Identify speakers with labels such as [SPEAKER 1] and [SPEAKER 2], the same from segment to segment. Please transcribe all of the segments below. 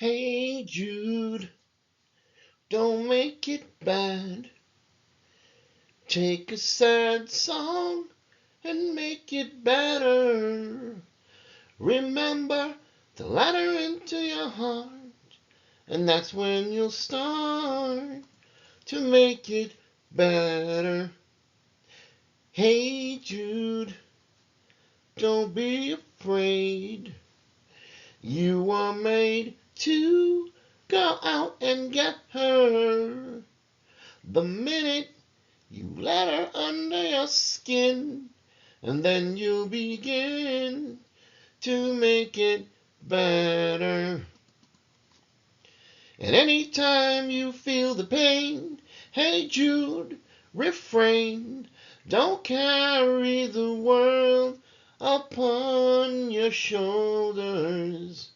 [SPEAKER 1] Hey Jude, don't make it bad. Take a sad song and make it better. Remember to let her into your heart, and that's when you'll start to make it better. Hey Jude, don't be afraid. You are made to go out and get her. The minute you let her under your skin, and then you'll begin to make it better. And anytime you feel the pain, hey Jude, refrain. Don't carry the world upon your shoulders.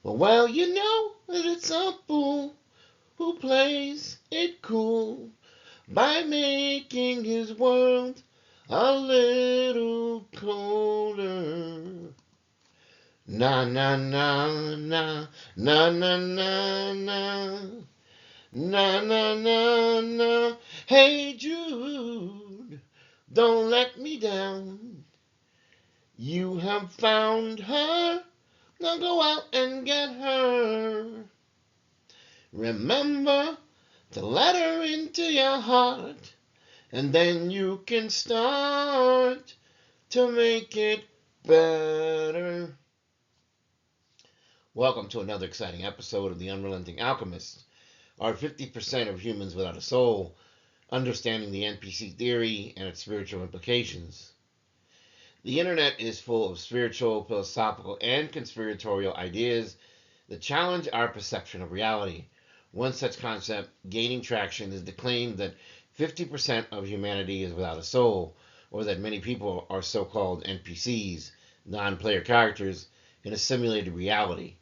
[SPEAKER 1] Well, you know that it's a fool who plays it cool by making his world a little colder. Na na na na na na na na na na na na. Hey Jude, don't let me down. You have found her. Now go out and get her. Remember to let her into your heart, and then you can start to make it better. Welcome to another exciting episode of the Unrelenting Alchemist. Are 50% of humans without a soul, understanding the NPC theory and its spiritual implications. The internet is full of spiritual, philosophical, and conspiratorial ideas that challenge our perception of reality. One such concept gaining traction is the claim that 50% of humanity is without a soul, or that many people are so-called NPCs, non-player characters, in a simulated reality.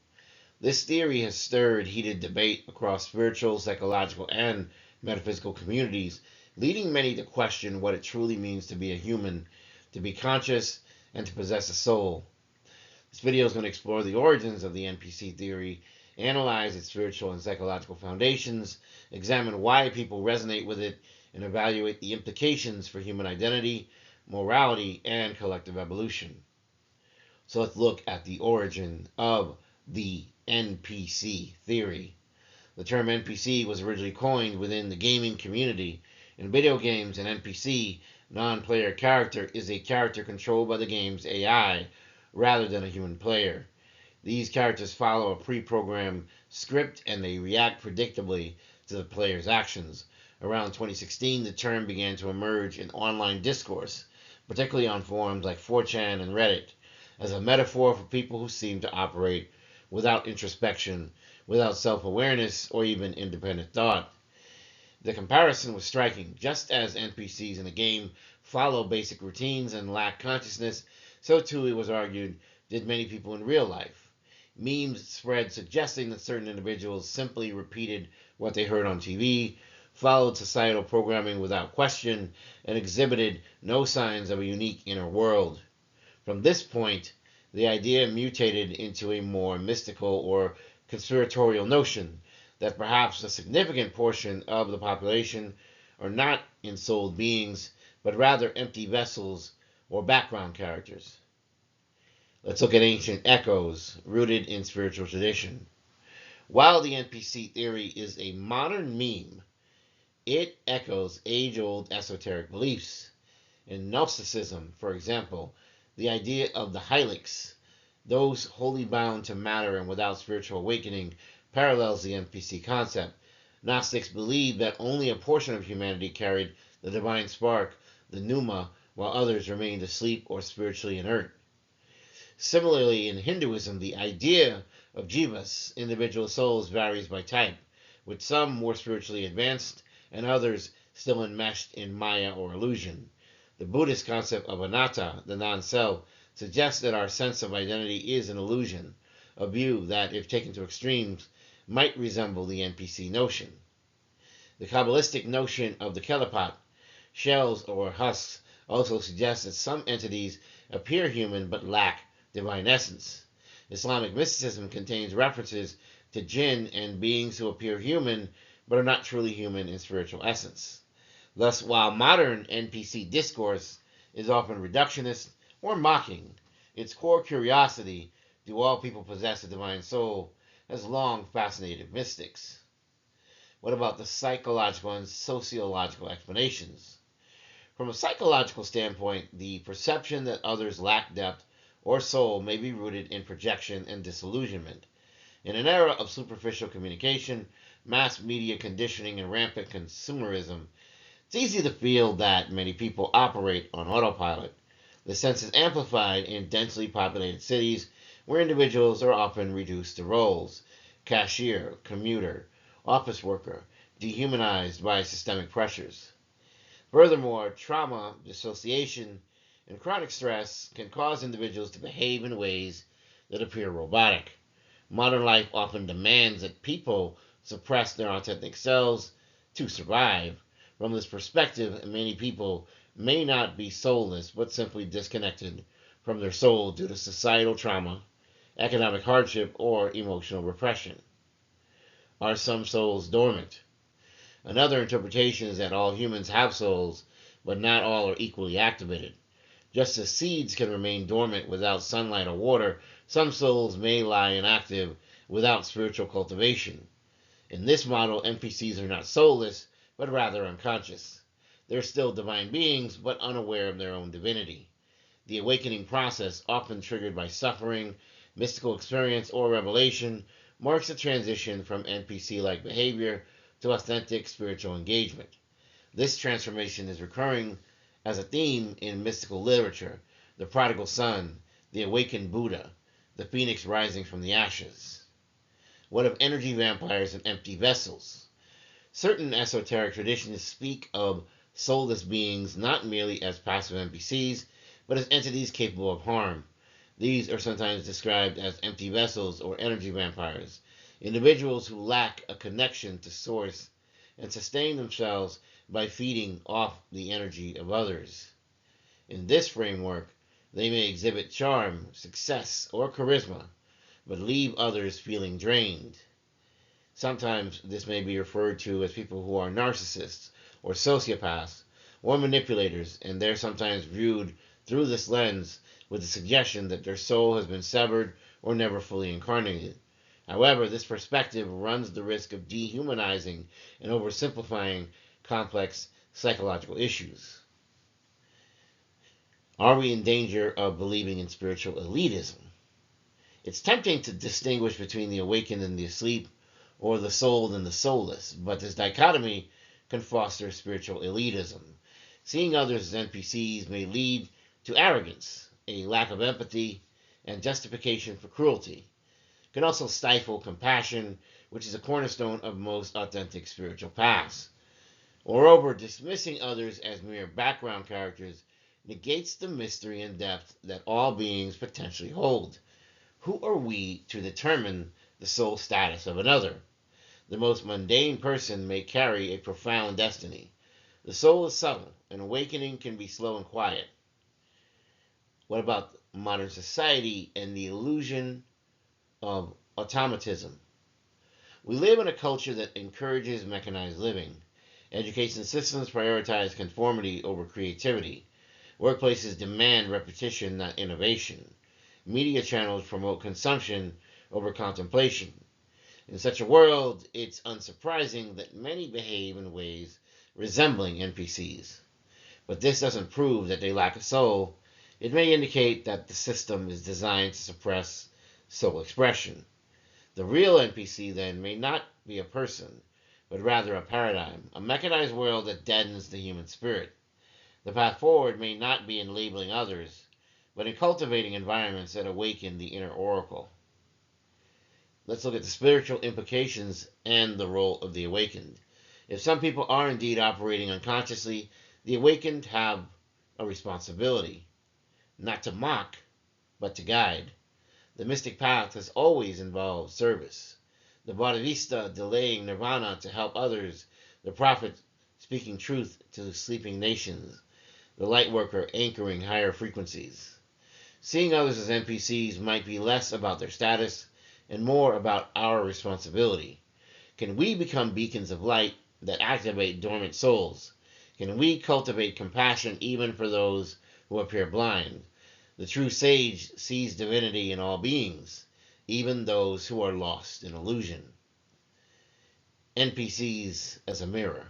[SPEAKER 1] This theory has stirred heated debate across spiritual, psychological, and metaphysical communities, leading many to question what it truly means to be a human, to be conscious, and to possess a soul. This video is going to explore the origins of the NPC theory, analyze its spiritual and psychological foundations, examine why people resonate with it, and evaluate the implications for human identity, morality, and collective evolution. So let's look at the origin of the NPC theory. The term NPC was originally coined within the gaming community. In video games, an NPC, non-player character, is a character controlled by the game's AI rather than a human player. These characters follow a pre-programmed script and they react predictably to the player's actions. Around 2016, the term began to emerge in online discourse, particularly on forums like 4chan and Reddit, as a metaphor for people who seem to operate without introspection, without self-awareness, or even independent thought. The comparison was striking. Just as NPCs in a game follow basic routines and lack consciousness, so too, it was argued, did many people in real life. Memes spread suggesting that certain individuals simply repeated what they heard on TV, followed societal programming without question, and exhibited no signs of a unique inner world. From this point, the idea mutated into a more mystical or conspiratorial notion that perhaps a significant portion of the population are not ensouled beings, but rather empty vessels or background characters. Let's look at ancient echoes rooted in spiritual tradition. While the NPC theory is a modern meme, it echoes age-old esoteric beliefs. In Gnosticism, for example, the idea of the Hylics, those wholly bound to matter and without spiritual awakening, parallels the NPC concept. Gnostics believed that only a portion of humanity carried the divine spark, the pneuma, while others remained asleep or spiritually inert. Similarly, in Hinduism, the idea of jivas, individual souls, varies by type, with some more spiritually advanced and others still enmeshed in maya or illusion. The Buddhist concept of anatta, the non-self, suggests that our sense of identity is an illusion, a view that, if taken to extremes, might resemble the NPC notion. The Kabbalistic notion of the Kelipot, shells or husks, also suggests that some entities appear human but lack divine essence. Islamic mysticism contains references to jinn and beings who appear human but are not truly human in spiritual essence. Thus, while modern NPC discourse is often reductionist or mocking, its core curiosity, do all people possess a divine soul, has long fascinated mystics. What about the psychological and sociological explanations? From a psychological standpoint, the perception that others lack depth or soul may be rooted in projection and disillusionment. In an era of superficial communication, mass media conditioning, and rampant consumerism, it's easy to feel that many people operate on autopilot. The sense is amplified in densely populated cities where individuals are often reduced to roles: cashier, commuter, office worker, dehumanized by systemic pressures. Furthermore, trauma, dissociation, and chronic stress can cause individuals to behave in ways that appear robotic. Modern life often demands that people suppress their authentic selves to survive. From this perspective, many people may not be soulless, but simply disconnected from their soul due to societal trauma, economic hardship, or emotional repression. Are some souls dormant? Another interpretation is that all humans have souls, but not all are equally activated. Just as seeds can remain dormant without sunlight or water, some souls may lie inactive without spiritual cultivation. In this model, NPCs are not soulless, but rather unconscious. They're still divine beings, but unaware of their own divinity. The awakening process, often triggered by suffering, mystical experience, or revelation, marks a transition from NPC-like behavior to authentic spiritual engagement. This transformation is recurring as a theme in mystical literature: the prodigal son, the awakened Buddha, the phoenix rising from the ashes. What of energy vampires and empty vessels? Certain esoteric traditions speak of soulless beings not merely as passive NPCs, but as entities capable of harm. These are sometimes described as empty vessels or energy vampires, individuals who lack a connection to source and sustain themselves by feeding off the energy of others. In this framework, they may exhibit charm, success, or charisma, but leave others feeling drained. Sometimes this may be referred to as people who are narcissists or sociopaths or manipulators, and they're sometimes viewed through this lens with the suggestion that their soul has been severed or never fully incarnated. However, this perspective runs the risk of dehumanizing and oversimplifying complex psychological issues. Are we in danger of believing in spiritual elitism? It's tempting to distinguish between the awakened and the asleep, or the souled and the soulless, but this dichotomy can foster spiritual elitism. Seeing others as NPCs may lead to arrogance, a lack of empathy, and justification for cruelty. It can also stifle compassion, which is a cornerstone of most authentic spiritual paths. Moreover, dismissing others as mere background characters negates the mystery and depth that all beings potentially hold. Who are we to determine the soul status of another? The most mundane person may carry a profound destiny. The soul is subtle, and awakening can be slow and quiet. What about modern society and the illusion of automatism? We live in a culture that encourages mechanized living. Education systems prioritize conformity over creativity. Workplaces demand repetition, not innovation. Media channels promote consumption over contemplation. In such a world, it's unsurprising that many behave in ways resembling NPCs. But this doesn't prove that they lack a soul. It may indicate that the system is designed to suppress soul expression. The real NPC, then, may not be a person, but rather a paradigm, a mechanized world that deadens the human spirit. The path forward may not be in labeling others, but in cultivating environments that awaken the inner oracle. Let's look at the spiritual implications and the role of the awakened. If some people are indeed operating unconsciously, the awakened have a responsibility, not to mock, but to guide. The mystic path has always involved service. The Bodhisattva delaying nirvana to help others, the prophet speaking truth to sleeping nations, the light worker anchoring higher frequencies. Seeing others as NPCs might be less about their status and more about our responsibility. Can we become beacons of light that activate dormant souls? Can we cultivate compassion even for those who appear blind? The true sage sees divinity in all beings, even those who are lost in illusion. NPCs as a mirror.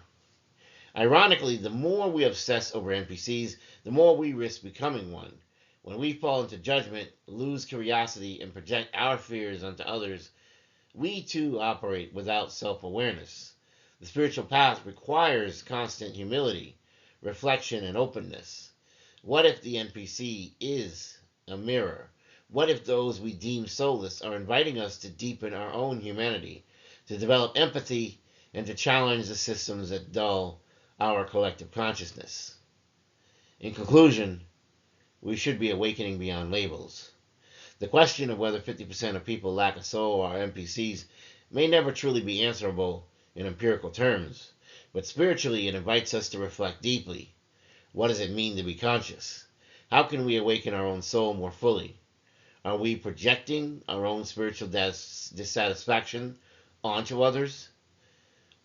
[SPEAKER 1] Ironically, the more we obsess over NPCs, the more we risk becoming one. When we fall into judgment, lose curiosity, and project our fears onto others, we too operate without self-awareness. The spiritual path requires constant humility, reflection, and openness. What if the NPC is a mirror? What if those we deem soulless are inviting us to deepen our own humanity, to develop empathy, and to challenge the systems that dull our collective consciousness? In conclusion, we should be awakening beyond labels. The question of whether 50% of people lack a soul or are NPCs may never truly be answerable in empirical terms, but spiritually it invites us to reflect deeply. What does it mean to be conscious? How can we awaken our own soul more fully? Are we projecting our own spiritual dissatisfaction onto others?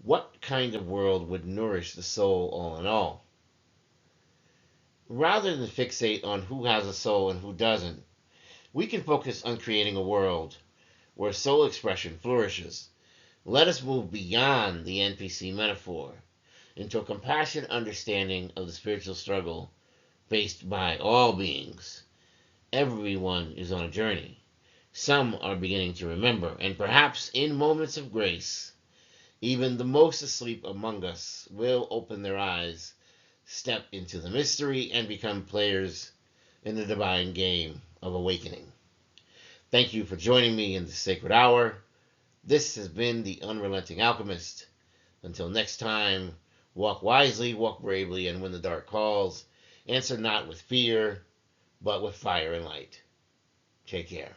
[SPEAKER 1] What kind of world would nourish the soul all in all? Rather than fixate on who has a soul and who doesn't, we can focus on creating a world where soul expression flourishes. Let us move beyond the NPC metaphor into a compassionate understanding of the spiritual struggle faced by all beings. Everyone is on a journey. Some are beginning to remember, and perhaps in moments of grace, even the most asleep among us will open their eyes, step into the mystery, and become players in the divine game of awakening. Thank you for joining me in this sacred hour. This has been the Unrelenting Alchemist. Until next time, walk wisely, walk bravely, and when the dark calls, answer not with fear, but with fire and light. Take care.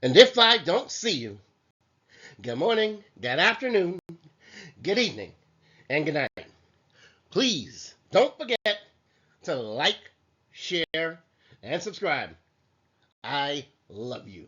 [SPEAKER 2] And if I don't see you, good morning, good afternoon, good evening, and good night. Please don't forget to like, share, and subscribe. I love you.